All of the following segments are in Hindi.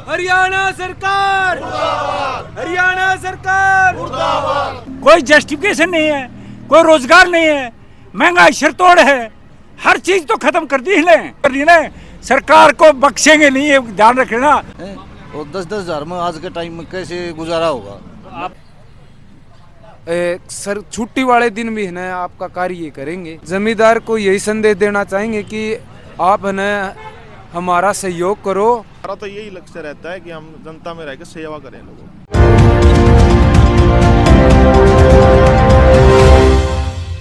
हरियाणा सरकार मुर्दाबाद, हरियाणा सरकार मुर्दाबाद। कोई जस्टिफिकेशन नहीं है, कोई रोजगार नहीं है, महंगाई सिरतोड़ है, हर चीज तो खत्म कर दी है। सरकार को बख्शेंगे नहीं, ये ध्यान रखना। और 10-10 हज़ार में आज के टाइम में कैसे गुजारा होगा? आप सर छुट्टी वाले दिन भी है ना आपका कार्य ये करेंगे। जमींदार को यही संदेश देना चाहेंगे कि आप है ना हमारा सहयोग करो। हमारा तो यही लक्ष्य रहता है कि हम जनता में रहकर सेवा करें लोगों की।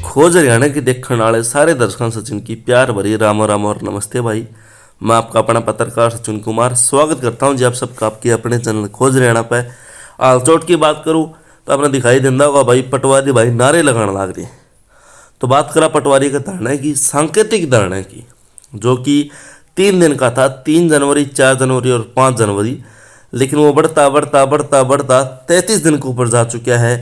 खोज हरियाणा की देखने वाले सारे दर्शकों सचिन की प्यार भरी राम और नमस्ते भाई। मैं आपका अपना पत्रकार सचिन कुमार स्वागत करता हूं जी आप सबका आपके अपने चैनल खोज हरियाणा पे। आलचोट की बात करूं तो आपने दिखाई देता होगा भाई पटवारी भाई नारे लगाने लग रहे। तो बात करा पटवारी के धरने की, सांकेतिक धरने की, जो कि 3 दिन का था, 3 जनवरी 4 जनवरी और 5 जनवरी। लेकिन वो बढ़ता 33 दिन के ऊपर जा चुका है।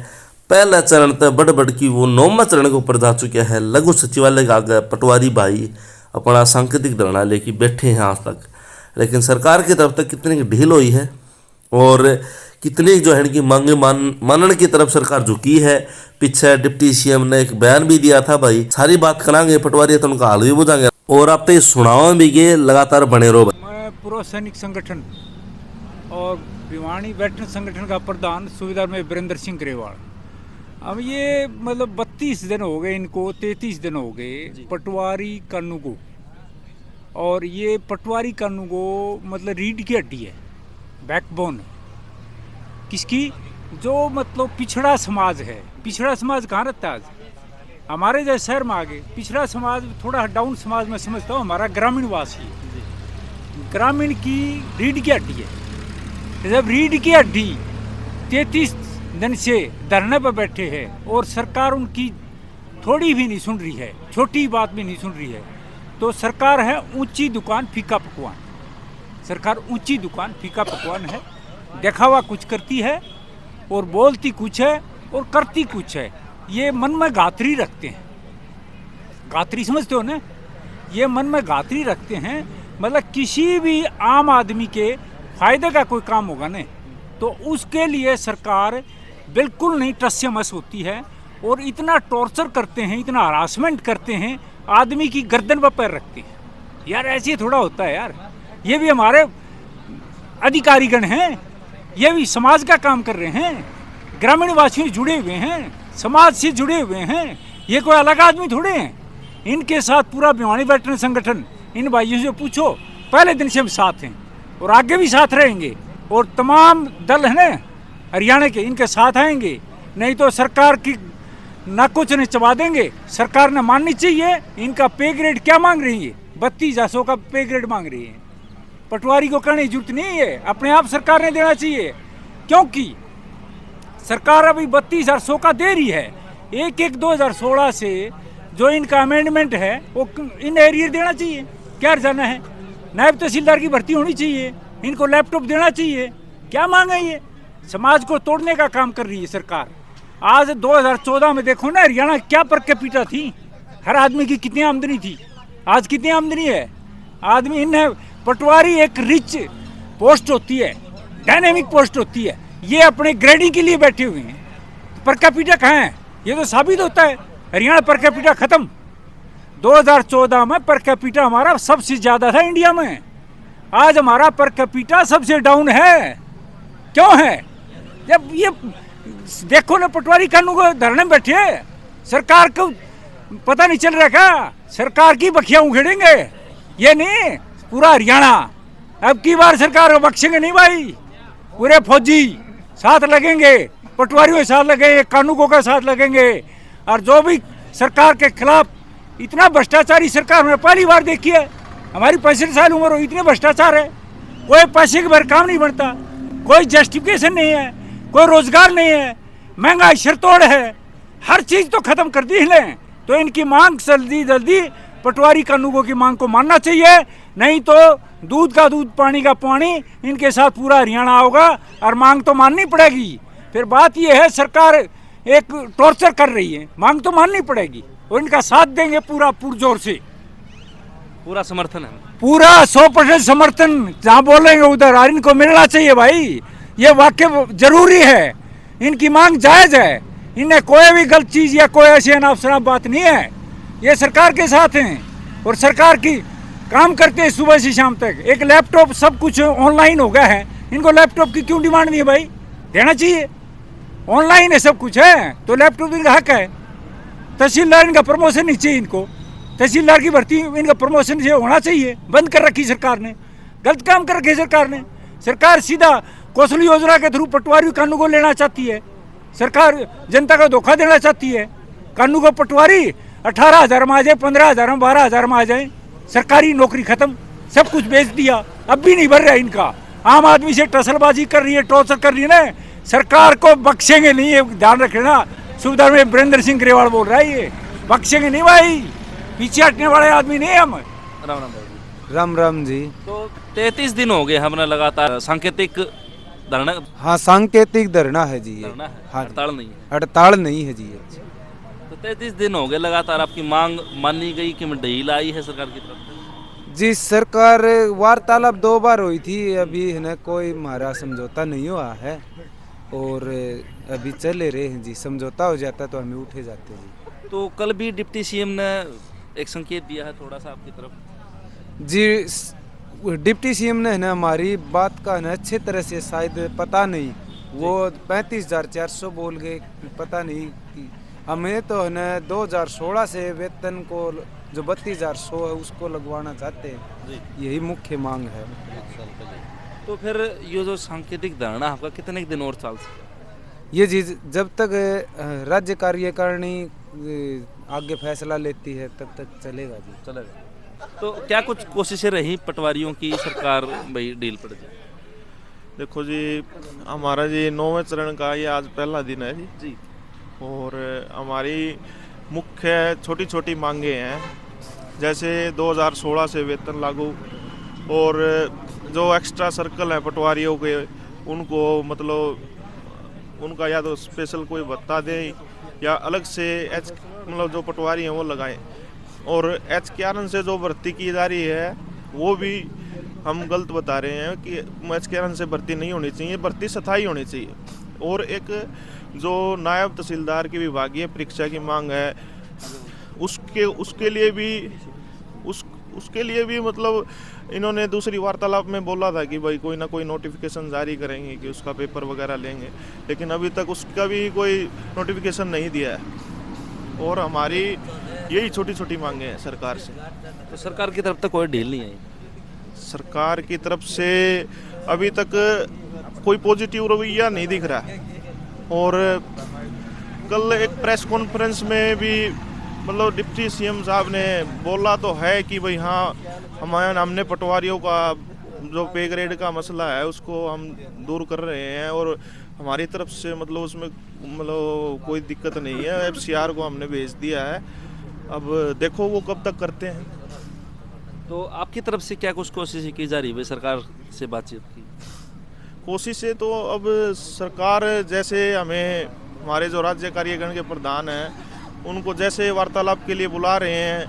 पहला चरण तक बढ़ की वो 9वां चरण के ऊपर जा चुका है। लघु सचिवालय के आगे पटवारी भाई अपना सांकेतिक धरना लेके बैठे हैं आज तक। लेकिन सरकार की तरफ तक कितनी ढील हुई है और कितनी जो है कि मांगे मानने की तरफ सरकार झुकी है। पीछे डिप्टी सीएम ने एक बयान भी दिया था भाई। सारी बात करांगे, पटवारी तो उनका हाल भी बुझाएंगे और आप तो सुनाओ भी ये लगातार बने रहो। मैं पूर्व सैनिक संगठन और भिवानी वेटरन संगठन का प्रधान सुबेदार में वीरेंद्र सिंह ग्रेवाल। अब ये मतलब 32 दिन हो गए इनको, 33 दिन हो गए पटवारी कानू को। और ये पटवारी कानू को मतलब रीढ़ की हड्डी है, बैकबोन है किसकी, जो मतलब पिछड़ा समाज है। पिछड़ा समाज कहाँ रहता है आज? हमारे जैसे शहर में आगे पिछड़ा समाज, थोड़ा डाउन समाज में समझता हूँ हमारा ग्रामीण वासी है। ग्रामीण की रीढ़ की हड्डी है। जब रीढ़ की हड्डी 33 दिन से धरने पर बैठे हैं और सरकार उनकी थोड़ी भी नहीं सुन रही है, छोटी बात भी नहीं सुन रही है, तो सरकार है ऊंची दुकान फीका पकवान। सरकार ऊंची दुकान फीका पकवान है, दिखावा कुछ करती है और बोलती कुछ है और करती कुछ है। ये मन में गात्री रखते हैं। गात्री समझते हो ना? ये मन में गात्री रखते हैं, मतलब किसी भी आम आदमी के फायदे का कोई काम होगा ना तो उसके लिए सरकार बिल्कुल नहीं टस्य मस होती है और इतना टॉर्चर करते हैं, इतना हरासमेंट करते हैं, आदमी की गर्दन पर पैर रखते हैं। यार ऐसे थोड़ा होता है यार। ये भी हमारे अधिकारीगण हैं, ये भी समाज का काम कर रहे हैं, ग्रामीण वासियों से जुड़े हुए हैं, समाज से जुड़े हुए हैं। ये कोई अलग आदमी थोड़े हैं। इनके साथ पूरा भिवानी वेटरन संगठन, इन भाइयों से पूछो, पहले दिन से हम साथ हैं और आगे भी साथ रहेंगे। और तमाम दल है ना हरियाणा के, इनके साथ आएंगे, नहीं तो सरकार की ना कुछ नहीं चबा देंगे। सरकार ने माननी चाहिए। इनका पे ग्रेड क्या मांग रही है? 32,000 का पे ग्रेड मांग रही है। पटवारी को करने की जरूरत नहीं है, अपने आप सरकार ने देना चाहिए, क्योंकि सरकार अभी 32,000 का दे रही है। 1/1/2016 से जो इनका अमेंडमेंट है वो इन एरियर देना चाहिए। क्या जाना है? नायब तहसीलदार की भर्ती होनी चाहिए, इनको लैपटॉप देना चाहिए। क्या मांगे? ये समाज को तोड़ने का काम कर रही है सरकार। आज 2014 में देखो ना हरियाणा क्या पर कैपिटा थी, हर आदमी की कितनी आमदनी थी, आज कितनी आमदनी है आदमी। इन पटवारी एक रिच पोस्ट होती है, डायनेमिक पोस्ट होती है, ये अपने ग्रेडिंग के लिए बैठे हुए हैं। पर कैपिटा कहाँ है? ये तो साबित होता है हरियाणा पर कैपिटा खत्म। 2014 में पर कैपिटा हमारा सबसे ज्यादा था इंडिया में, आज हमारा पर कैपिटा सबसे डाउन है। क्यों है? जब ये देखो ना पटवारी कानून को धरने में बैठे, सरकार को पता नहीं चल रहा क्या? सरकार की बखियां उखेड़ेंगे ये नहीं, पूरा हरियाणा। अब की बार सरकार को बख्शेंगे नहीं भाई। पूरे फौजी साथ लगेंगे, पटवारियों के साथ लगेंगे, कानूनों के साथ लगेंगे। और जो भी सरकार के खिलाफ, इतना भ्रष्टाचारी सरकार हमने पहली बार देखी है। हमारी 65 साल उम्र हो, इतने भ्रष्टाचार है, कोई पैसे के भर काम नहीं बनता, कोई जस्टिफिकेशन नहीं है, कोई रोजगार नहीं है, महंगाई सिरतोड़ है, हर चीज तो खत्म कर दी है। तो इनकी मांग जल्दी पटवारी कानूनों की मांग को मानना चाहिए, नहीं तो दूध का दूध पानी का पानी इनके साथ पूरा हरियाणा होगा। और मांग तो माननी पड़ेगी। फिर बात यह है सरकार एक टॉर्चर कर रही है, मांग तो माननी पड़ेगी और इनका साथ देंगे पूरा पुरजोर से। पूरा समर्थन है। पूरा 100% समर्थन, जहाँ बोलेंगे उधर, और इनको मिलना चाहिए भाई, ये वाक्य जरूरी है, इनकी मांग जायज है, इन्हें कोई भी गलत चीज या कोई ऐसी अनाप शनाप बात नहीं है, ये सरकार के साथ हैं और सरकार की काम करते हैं सुबह से शाम तक। एक लैपटॉप, सब कुछ ऑनलाइन हो गया है, इनको लैपटॉप की क्यों डिमांड नहीं है भाई, देना चाहिए, ऑनलाइन है सब कुछ है, तो लैपटॉप इनका हक है। तहसीलदार इनका प्रमोशन नहीं चाहिए, इनको तहसीलदार की भर्ती इनका प्रमोशन से होना चाहिए, बंद कर रखी सरकार ने, गलत काम कर रखे सरकार ने। सरकार सीधा कौशल योजना के थ्रू पटवारी कानून को लेना चाहती है, सरकार जनता को धोखा देना चाहती है। कानून को पटवारी 18,000 में आ जाए, 15,000 में, 12,000 में आ जाए, सरकारी नौकरी खत्म, सब कुछ बेच दिया, अब भी नहीं भर रहा इनका। आम आदमी से टसलबाजी कर रही है, टॉर्चर कर रही है ना, सरकार को बख्शेंगे नहीं, ये ध्यान रखना। सुविधा में वीरेंद्र सिंह ग्रेवाल बोल रहा है, ये बख्शेंगे नहीं भाई, पीछे हटने वाले आदमी नहीं हम। राम राम भाई। राम राम जी। तो 33 दिन हो गए हमने लगातार सांकेतिक धरना, हाँ सांकेतिक धरना है जी ये। धरना है, हाँ हड़ताल नहीं है। हड़ताल नहीं है जी ये। तो 33 दिन हो गए लगातार, आपकी मांग मानी गई कि ढील आई है सरकार की तरफ से? जी सरकार वार्तालाप 2 बार हुई थी, अभी है ना कोई हमारा समझौता नहीं हुआ है और अभी चले रहे हैं जी, समझौता हो जाता तो हमें उठे जाते जी। तो कल भी डिप्टी सीएम ने एक संकेत दिया है थोड़ा सा आपकी तरफ जी, डिप्टी सीएम ने है ना हमारी बात का है ना अच्छे तरह से शायद पता नहीं, वो 35,400 बोल गए, पता नहीं कि हमें तो है ना 2016 से वेतन को जो 32,100 है उसको लगवाना चाहते हैं, यही मुख्य मांग है। तो फिर ये जो सांकेतिक धरना आपका कितने दिन और चल सकता है? ये चीज जब तक राज्य कार्यकारिणी आगे फैसला लेती है तब तक चलेगा जी। चलेगा। तो क्या कुछ कोशिशें रही पटवारियों की, सरकार भाई डील पड़ जाए? देखो जी, हमारा जी 9वें चरण का ये आज पहला दिन है जी, और हमारी मुख्य छोटी छोटी मांगे हैं, जैसे 2016 से वेतन लागू, और जो एक्स्ट्रा सर्कल है पटवारियों के, उनको मतलब उनका या तो स्पेशल कोई भत्ता दें या अलग से मतलब जो पटवारी हैं वो लगाएं, और HKRN से जो भर्ती की जा रही है वो भी हम गलत बता रहे हैं कि HKRN से भर्ती नहीं होनी चाहिए, भर्ती स्थायी होनी चाहिए। और एक जो नायब तहसीलदार की विभागीय परीक्षा की मांग है, उसके लिए भी मतलब इन्होंने दूसरी वार्तालाप में बोला था कि भाई कोई ना कोई नोटिफिकेशन जारी करेंगे कि उसका पेपर वगैरह लेंगे, लेकिन अभी तक उसका भी कोई नोटिफिकेशन नहीं दिया है। और हमारी यही छोटी छोटी मांगे हैं सरकार से। तो सरकार की तरफ तक कोई डील नहीं आई? सरकार की तरफ से अभी तक कोई पॉजिटिव रवैया नहीं दिख रहा है। और कल एक प्रेस कॉन्फ्रेंस में भी मतलब डिप्टी सीएम साहब ने बोला तो है कि भाई हाँ, हमने पटवारियों का जो पे ग्रेड का मसला है उसको हम दूर कर रहे हैं, और हमारी तरफ से मतलब उसमें मतलब कोई दिक्कत नहीं है, FCR को हमने भेज दिया है, अब देखो वो कब तक करते हैं। तो आपकी तरफ से क्या कुछ कोशिश की जा रही है सरकार से बातचीत की? कोशिशें तो अब सरकार जैसे हमें हमारे जो राज्य कार्यकारिणी के प्रधान हैं उनको जैसे वार्तालाप के लिए बुला रहे हैं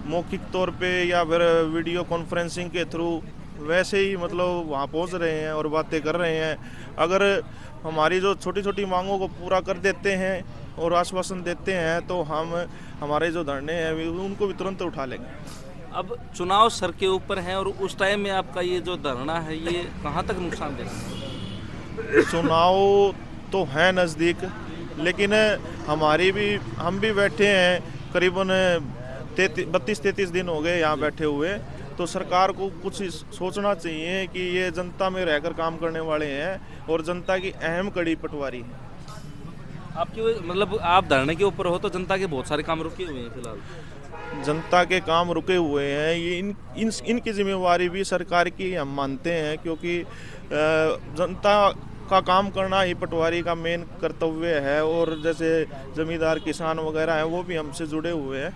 मौखिक तौर पे या फिर वीडियो कॉन्फ्रेंसिंग के थ्रू, वैसे ही मतलब वहाँ पहुँच रहे हैं और बातें कर रहे हैं। अगर हमारी जो छोटी छोटी मांगों को पूरा कर देते हैं और आश्वासन देते हैं तो हम हमारे जो धरने हैं उनको भी तुरंत उठा लेंगे। अब चुनाव सर के ऊपर है और उस टाइम में आपका ये जो धरना है ये कहाँ तक नुकसान देगा? चुनाव तो है नज़दीक, लेकिन हम भी बैठे हैं करीबन 32-33 दिन हो गए यहाँ बैठे हुए, तो सरकार को कुछ सोचना चाहिए कि ये जनता में रहकर काम करने वाले हैं और जनता की अहम कड़ी पटवारी है। आपके मतलब आप धरने के ऊपर हो तो जनता के बहुत सारे काम रुके हुए हैं फिलहाल? जनता के काम रुके हुए हैं, ये इनकी जिम्मेवारी भी सरकार की हम मानते हैं, क्योंकि जनता का काम करना ही पटवारी का मेन कर्तव्य है। और जैसे जमींदार किसान वगैरह हैं वो भी हमसे जुड़े हुए हैं,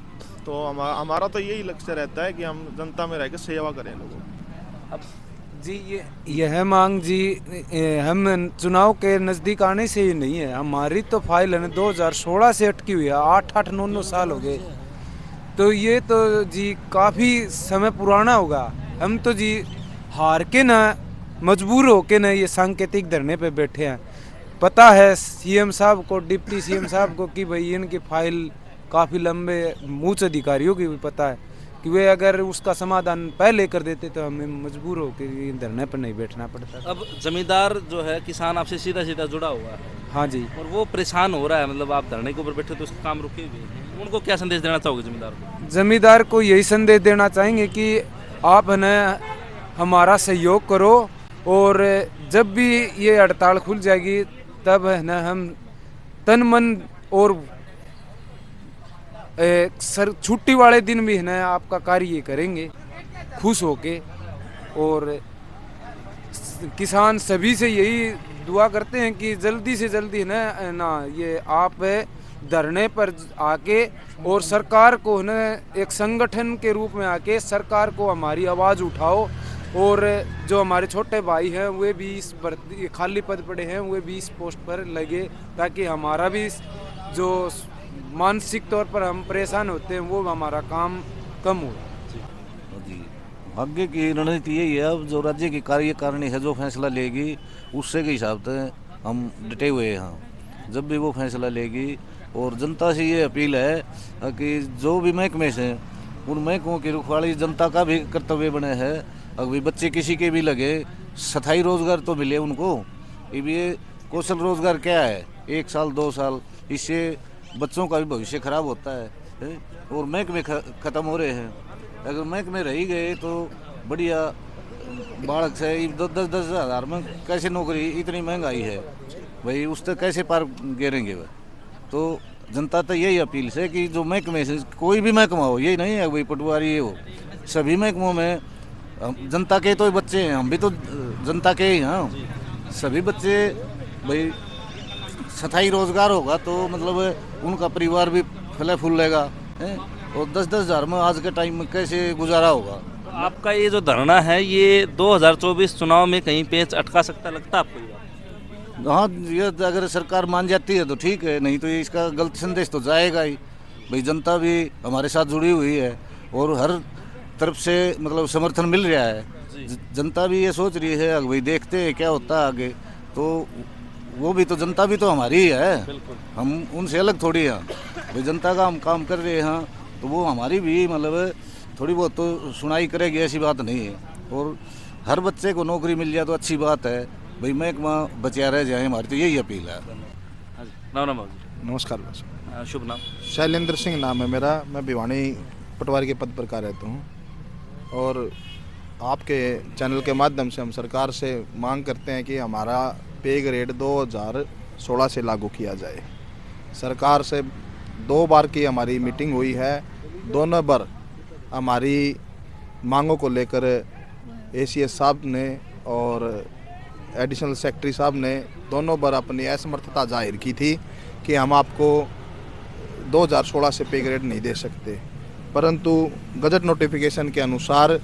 तो हमारा तो यही लक्ष्य रहता है कि हम जनता में रहकर सेवा करें लोगों को। अब जी यह मांग जी हम चुनाव के नज़दीक आने से ही नहीं है, हमारी तो फाइल है 2016 से अटकी हुई है, 8-9 साल हो गए तो ये तो जी काफ़ी समय पुराना होगा। हम तो जी हार के ना मजबूर होके ना ये सांकेतिक धरने पे बैठे हैं। पता है सीएम साहब को, डिप्टी सीएम साहब को कि भाई इनकी फाइल काफ़ी लंबे, उच्च अधिकारियों की भी पता है कि वे अगर उसका समाधान पहले कर देते तो हमें मजबूर होकर धरने पर नहीं बैठना पड़ता। अब जमींदार जो है किसान आपसे सीधा सीधा जुड़ा हुआ है हाँ जी। और वो परेशान हो रहा है, मतलब आप धरने के ऊपर बैठे तो उसका काम रुके हुए हैं, उनको क्या संदेश देना चाहोगे जमींदार को? जमींदार को यही संदेश देना चाहेंगे कि आप है ना हमारा सहयोग करो और जब भी ये हड़ताल खुल जाएगी तब है ना हम तन मन और सर छुट्टी वाले दिन भी है ना आपका कार्य करेंगे खुश होके। और किसान सभी से यही दुआ करते हैं कि जल्दी से जल्दी है ना ये आप धरने पर आके और सरकार को ना एक संगठन के रूप में आके सरकार को हमारी आवाज़ उठाओ और जो हमारे छोटे भाई हैं वे भी इस भर्ती खाली पद पड़े हैं वे भी इस पोस्ट पर लगे ताकि हमारा भी जो मानसिक तौर पर हम परेशान होते हैं वो हमारा काम कम हो। जी आगे की रणनीति यही है, अब जो राज्य की कार्यकारिणी है जो फैसला लेगी उससे के हिसाब से हम डटे हुए हैं। जब भी वो फैसला लेगी और जनता से ये अपील है कि जो भी महकमे से उन महकमों की रखवाली जनता का भी कर्तव्य बने है। अगर बच्चे किसी के भी लगे स्थायी रोजगार तो मिले उनको। ये कौशल रोजगार क्या है, 1 साल 2 साल, इससे बच्चों का भी भविष्य खराब होता है और महकमे ख़त्म हो रहे हैं। अगर महकमे रह गए तो बढ़िया बालक से 10-10 हज़ार में कैसे नौकरी, इतनी महंगाई है भाई, उस तक कैसे पार गिरेंगे वह। तो जनता तो यही अपील है कि जो महकमे से कोई भी महकमा हो, यही नहीं है भाई पटवारी ये हो, सभी महकमों में जनता के तो बच्चे हैं, हम भी तो जनता के ही हैं। सभी बच्चे भाई स्थायी रोजगार होगा तो मतलब उनका परिवार भी फले फूलेगा और 10-10 हज़ार में आज के टाइम में कैसे गुजारा होगा। आपका ये जो धरना है ये 2024 चुनाव में कहीं पेच अटका सकता लगता है आपको? हाँ, ये अगर सरकार मान जाती है तो ठीक है, नहीं तो ये इसका गलत संदेश तो जाएगा ही। भाई जनता भी हमारे साथ जुड़ी हुई है और हर तरफ से मतलब समर्थन मिल रहा है। जनता भी ये सोच रही है भाई देखते हैं क्या होता है आगे, तो वो भी तो जनता भी तो हमारी ही है, हम उनसे अलग थोड़ी हैं। भाई जनता का हम काम कर रहे हैं तो वो हमारी भी मतलब थोड़ी बहुत तो सुनाई करेगी, ऐसी बात नहीं है। और हर बच्चे को नौकरी मिल जाए तो अच्छी बात है भाई, महकमा बचा रह जाए, हमारी तो यही अपील है। नाम नमस्कार, शुभ नाम? शैलेंद्र सिंह नाम है मेरा, मैं भिवानी पटवारी के पद पर कार्यरत हूँ। और आपके चैनल के माध्यम से हम सरकार से मांग करते हैं कि हमारा पे ग्रेड 2016 से लागू किया जाए। सरकार से 2 बार की हमारी मीटिंग हुई है, दोनों बार हमारी मांगों को लेकर एसीएस साहब ने और एडिशनल सेक्रेटरी साहब ने दोनों बार अपनी असमर्थता जाहिर की थी कि हम आपको 2016 से पे ग्रेड नहीं दे सकते, परंतु गजट नोटिफिकेशन के अनुसार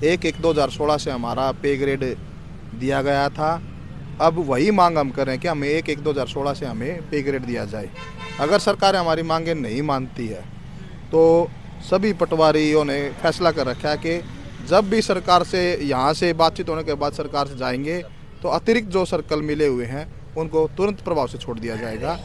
1/1/2016 से हमारा पे ग्रेड दिया गया था। अब वही मांग हम करें कि हमें 1/1/2016 से हमें पे ग्रेड दिया जाए। अगर सरकार हमारी मांगें नहीं मानती है तो सभी पटवारियों ने फैसला कर रखा है कि जब भी सरकार से यहाँ से बातचीत होने के बाद सरकार से जाएंगे तो अतिरिक्त जो सर्कल मिले हुए हैं उनको तुरंत प्रभाव से छोड़ दिया जाएगा।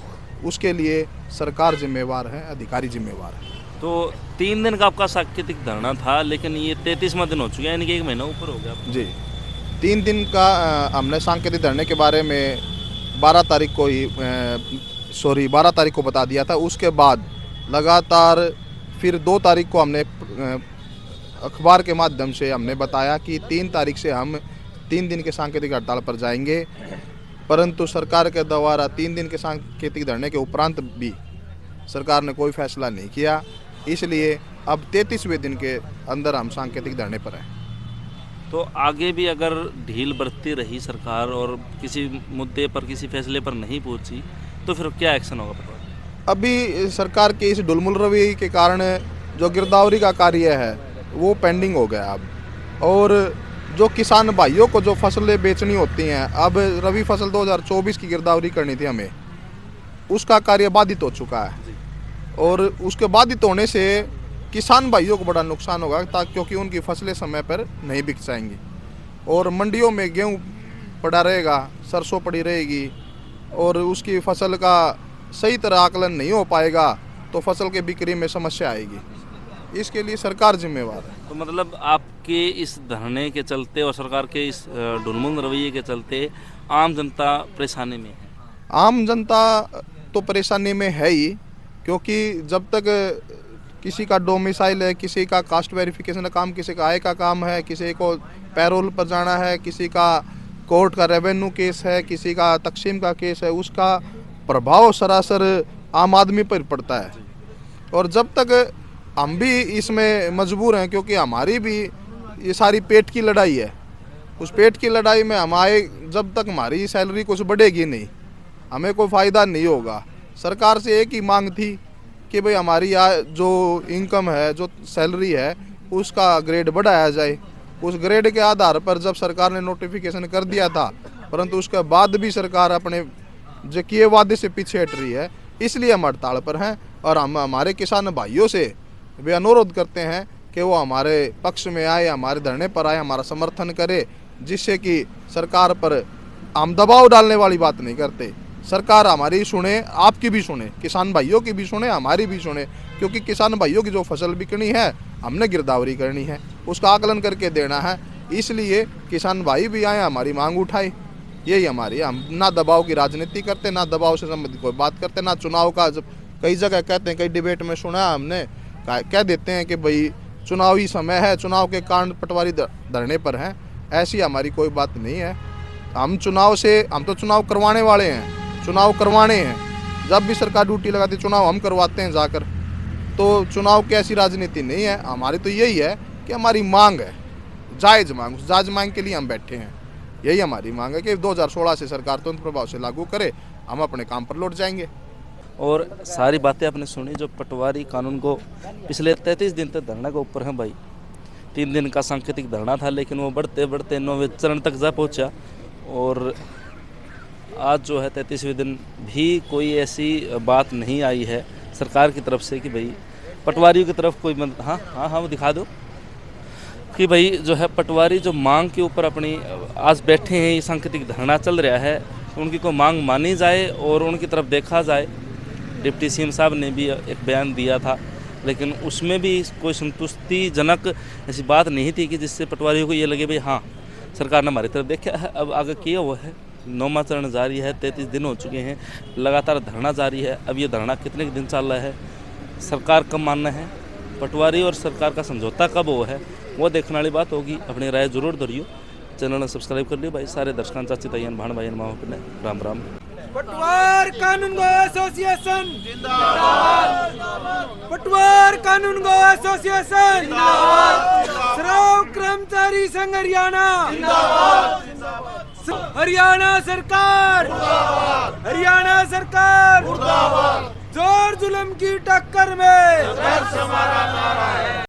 उसके लिए सरकार जिम्मेवार है, अधिकारी जिम्मेवार है। तो 3 दिन का आपका सांकेतिक धरना था, लेकिन ये 33वां दिन हो चुका है, यानी कि 1 महीना ऊपर हो गया जी। 3 दिन का हमने सांकेतिक धरने के बारे में 12 तारीख को बता दिया था। उसके बाद लगातार फिर 2 तारीख को हमने अखबार के माध्यम से हमने बताया कि 3 तारीख से हम 3 दिन के सांकेतिक हड़ताल पर जाएंगे, परंतु सरकार के द्वारा 3 दिन के सांकेतिक धरने के उपरांत भी सरकार ने कोई फैसला नहीं किया, इसलिए अब 33वें दिन के अंदर हम सांकेतिक धरने पर हैं। तो आगे भी अगर ढील बरतती रही सरकार और किसी मुद्दे पर, किसी फैसले पर नहीं पहुंची तो फिर क्या एक्शन होगा? अभी सरकार के इस डुलमुल रवैये के कारण जो गिरदावरी का कार्य है वो पेंडिंग हो गया अब, और जो किसान भाइयों को जो फसलें बेचनी होती हैं, अब रबी फसल 2024 की गिरदावरी करनी थी हमें, उसका कार्य बाधित हो चुका है। और उसके बाधित होने से किसान भाइयों को बड़ा नुकसान होगा क्योंकि उनकी फसलें समय पर नहीं बिक जाएंगी और मंडियों में गेहूँ पड़ा रहेगा, सरसों पड़ी रहेगी और उसकी फसल का सही तरह आकलन नहीं हो पाएगा तो फसल के बिक्री में समस्या आएगी। इसके लिए सरकार जिम्मेवार है। तो मतलब आपके इस धरने के चलते और सरकार के इस ढुलमुल रवैये के चलते आम जनता परेशानी में है? आम जनता तो परेशानी में है ही, क्योंकि जब तक किसी का डोमिसाइल है, किसी का कास्ट वेरिफिकेशन का काम, किसी का आय का काम है, किसी को पैरोल पर जाना है, किसी का कोर्ट का रेवेन्यू केस है, किसी का तकसीम का केस है, उसका प्रभाव सरासर आम आदमी पर पड़ता है। और जब तक हम भी इसमें मजबूर हैं, क्योंकि हमारी भी ये सारी पेट की लड़ाई है, उस पेट की लड़ाई में हमारे जब तक हमारी सैलरी कुछ बढ़ेगी नहीं, हमें कोई फ़ायदा नहीं होगा। सरकार से एक ही मांग थी कि भाई हमारी जो इनकम है, जो सैलरी है, उसका ग्रेड बढ़ाया जाए। उस ग्रेड के आधार पर जब सरकार ने नोटिफिकेशन कर दिया था, परंतु उसके बाद भी सरकार अपने जो किए वादे से पीछे हट रही है, इसलिए हम हड़ताल पर हैं। और हम हमारे किसान भाइयों से वे अनुरोध करते हैं कि वो हमारे पक्ष में आए, हमारे धरने पर आए, हमारा समर्थन करे, जिससे कि सरकार पर हम दबाव डालने वाली बात नहीं करते। सरकार हमारी सुने, आपकी भी सुने, किसान भाइयों की भी सुने, हमारी भी सुने, क्योंकि किसान भाइयों की जो फसल बिकनी है हमने गिरदावरी करनी है, उसका आकलन करके देना है। इसलिए किसान भाई भी आए, हमारी मांग उठाए, यही हमारी। हम ना दबाव की राजनीति करते, ना दबाव से संबंधित कोई बात करते, ना चुनाव का। जब कई जगह कहते हैं, कई डिबेट में सुना हमने, कह देते हैं कि भाई चुनावी समय है, चुनाव के कारण पटवारी धरने पर हैं। ऐसी हमारी कोई बात नहीं है। हम तो चुनाव करवाने वाले हैं, चुनाव करवाने हैं। जब भी सरकार ड्यूटी लगाती है, चुनाव हम करवाते हैं जाकर। तो चुनाव की ऐसी राजनीति नहीं है हमारी। तो यही है कि हमारी मांग है, जायज़ मांग के लिए हम बैठे हैं। यही हमारी मांग है कि 2016 से सरकार तुरंत प्रभाव से लागू करे, हम अपने काम पर लौट जाएंगे। और सारी बातें आपने सुनी जो पटवारी कानून को पिछले 33 दिन तक धरना के ऊपर है भाई। 3 दिन का सांकेतिक धरना था, लेकिन वो बढ़ते बढ़ते 9वें चरण तक जा पहुंचा। और आज जो है 33वें दिन भी कोई ऐसी बात नहीं आई है सरकार की तरफ से कि भाई पटवारियों की तरफ कोई हाँ वो दिखा दो कि भाई जो है पटवारी जो मांग के ऊपर अपनी आज बैठे हैं, ये सांकेतिक धरना चल रहा है, उनकी कोई मांग मानी जाए और उनकी तरफ देखा जाए। डिप्टी सीएम साहब ने भी एक बयान दिया था, लेकिन उसमें भी कोई संतुष्टिजनक ऐसी बात नहीं थी कि जिससे पटवारियों को ये लगे भाई हाँ सरकार ने हमारी तरफ देखा है। अब आगे किया हुआ है, 9वां चरण जारी है, 33 दिन हो चुके हैं, लगातार धरना जारी है। अब ये धरना कितने दिन चल रहा है, सरकार कब मानना है, पटवारी और सरकार का समझौता कब वो है, वो देखने वाली बात होगी। अपनी राय जरूर दरियो, चैनल ने सब्सक्राइब कर लियो भाई। सारे दर्शकों चाची तैयान भाण भाई माओ अपने राम राम। पटवार कानून गो एसोसिएशन जिंदाबाद, पटवार कानून गो एसोसिएशन जिंदाबाद, श्रम कर्मचारी संघ हरियाणा जिंदाबाद, हरियाणा सरकार मुर्दाबाद, हरियाणा सरकार मुर्दाबाद। जोर जुल्म की टक्कर में संघर्ष हमारा नारा है।